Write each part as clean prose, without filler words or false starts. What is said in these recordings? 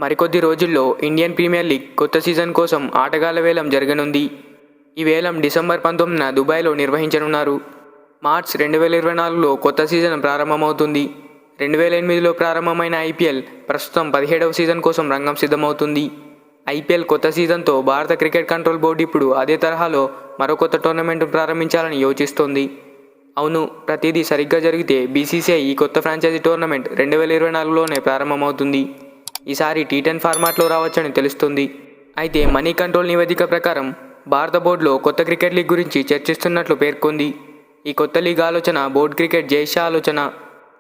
మరికొద్ది రోజుల్లో Indian premier league కొత్త సీజన్ కోసం ఆటగాళ్ల వేలం జరగనుంది. ఈ వేలం డిసెంబర్ 19న దుబాయ్లో నిర్వహించనున్నారు. మార్చ్ 2024లో కొత్త సీజన్ ప్రారంభమవుతుంది. 2008లో ప్రారంభమైన ఐపీఎల్ ప్రస్తుతం 17వ సీజన్ కోసం రంగం సిద్ధమవుతుంది. ఐపీఎల్ కొత్త సీజన్తో భారత క్రికెట్ కంట్రోల్ బోర్డు ఇప్పుడు అదే తరహాలో మరో కొత్త టోర్నమెంట్ను ప్రారంభించాలని యోచిస్తోంది. అవును, ప్రతిదీ సరిగ్గా జరిగితే బీసీసీఐ ఈ కొత్త ఫ్రాంచైజీ టోర్నమెంట్ 2024లోనే ప్రారంభమవుతుంది. ఈసారి టీ10 ఫార్మాట్లో రావచ్చని తెలుస్తుంది. అయితే మనీ కంట్రోల్ నివేదిక ప్రకారం భారత బోర్డులో కొత్త క్రికెట్ లీగ్ గురించి చర్చిస్తున్నట్లు పేర్కొంది. ఈ కొత్త లీగ్ ఆలోచన బోర్డు క్రికెట్ జైషా ఆలోచన.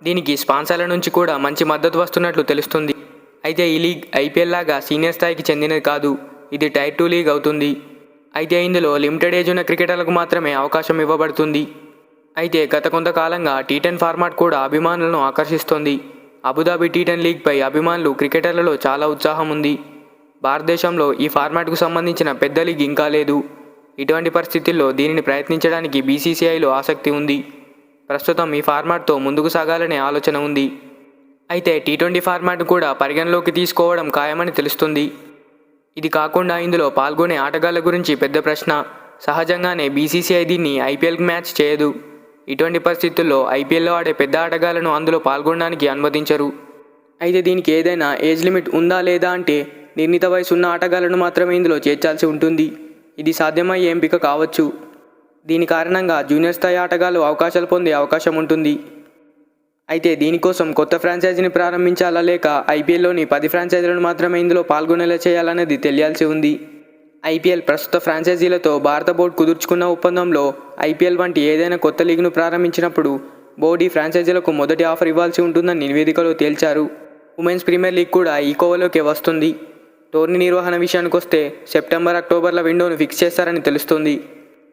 దీనికి స్పాన్సర్ల నుంచి కూడా మంచి మద్దతు వస్తున్నట్లు తెలుస్తుంది. అయితే ఈ లీగ్ ఐపీఎల్ లాగా సీనియర్ స్థాయికి చెందినది కాదు. ఇది టైర్ 2 లీగ్ అవుతుంది. అయితే ఇందులో లిమిటెడ్ ఏజ్ ఉన్న క్రికెటర్లకు మాత్రమే అవకాశం ఇవ్వబడుతుంది. అయితే గత కొంతకాలంగా టీ10 ఫార్మాట్ కూడా అభిమానులను ఆకర్షిస్తోంది. అబుదాబి టీ10 లీగ్పై అభిమానులు క్రికెటర్లలో చాలా ఉత్సాహం ఉంది. భారతదేశంలో ఈ ఫార్మాట్కు సంబంధించిన పెద్ద లీగ్ ఇంకా లేదు. ఇటువంటి పరిస్థితుల్లో దీనిని ప్రయత్నించడానికి బీసీసీఐలో ఆసక్తి ఉంది. ప్రస్తుతం ఈ ఫార్మాట్తో ముందుకు సాగాలనే ఆలోచన ఉంది. అయితే టీ20 ఫార్మాట్ కూడా పరిగణలోకి తీసుకోవడం ఖాయమని తెలుస్తుంది. ఇది కాకుండా ఇందులో పాల్గొనే ఆటగాళ్ల గురించి పెద్ద ప్రశ్న. సహజంగానే బీసీసీఐ దీన్ని ఐపీఎల్కి మ్యాచ్ చేయదు. ఇటువంటి పరిస్థితుల్లో ఐపీఎల్లో ఆడే పెద్ద ఆటగాళ్లను అందులో పాల్గొనడానికి అనుమతించరు. అయితే దీనికి ఏదైనా ఏజ్ లిమిట్ ఉందా లేదా అంటే నిర్ణీత వయసు ఉన్న ఆటగాళ్లను మాత్రమే ఇందులో చేర్చాల్సి ఉంటుంది. ఇది సాధ్యమయ్యే ఎంపిక కావచ్చు. దీని కారణంగా జూనియర్ స్థాయి ఆటగాళ్లు అవకాశాలు పొందే అవకాశం ఉంటుంది. అయితే దీనికోసం కొత్త ఫ్రాంచైజీని ప్రారంభించాలా లేక ఐపీఎల్లోని 10 ఫ్రాంచైజీలను మాత్రమే ఇందులో పాల్గొనేలా చేయాలనేది తెలియాల్సి ఉంది. ఐపీఎల్ ప్రస్తుత ఫ్రాంచైజీలతో భారత బోర్డు కుదుర్చుకున్న ఒప్పందంలో ఐపీఎల్ వంటి ఏదైనా కొత్త లీగ్ను ప్రారంభించినప్పుడు బోర్డు ఈ ఫ్రాంచైజీలకు మొదటి ఆఫర్ ఇవ్వాల్సి ఉంటుందని నివేదికలో తేల్చారు. ఉమెన్స్ ప్రీమియర్ లీగ్ కూడా ఈ కోవలోకే వస్తుంది. టోర్నీ నిర్వహణ విషయానికి వస్తే సెప్టెంబర్, అక్టోబర్ల విండోను ఫిక్స్ చేస్తారని తెలుస్తుంది.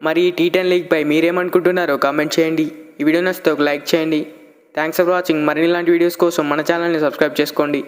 మరి ఈ టీ10 లీగ్పై మీరేమనుకుంటున్నారో కామెంట్ చేయండి. ఈ వీడియో నచ్చితే ఒక లైక్ చేయండి. Thanks for watching. మరిన్ని ఇలాంటి వీడియోస్ కోసం మన ఛానల్ని సబ్స్క్రైబ్ చేసుకోండి.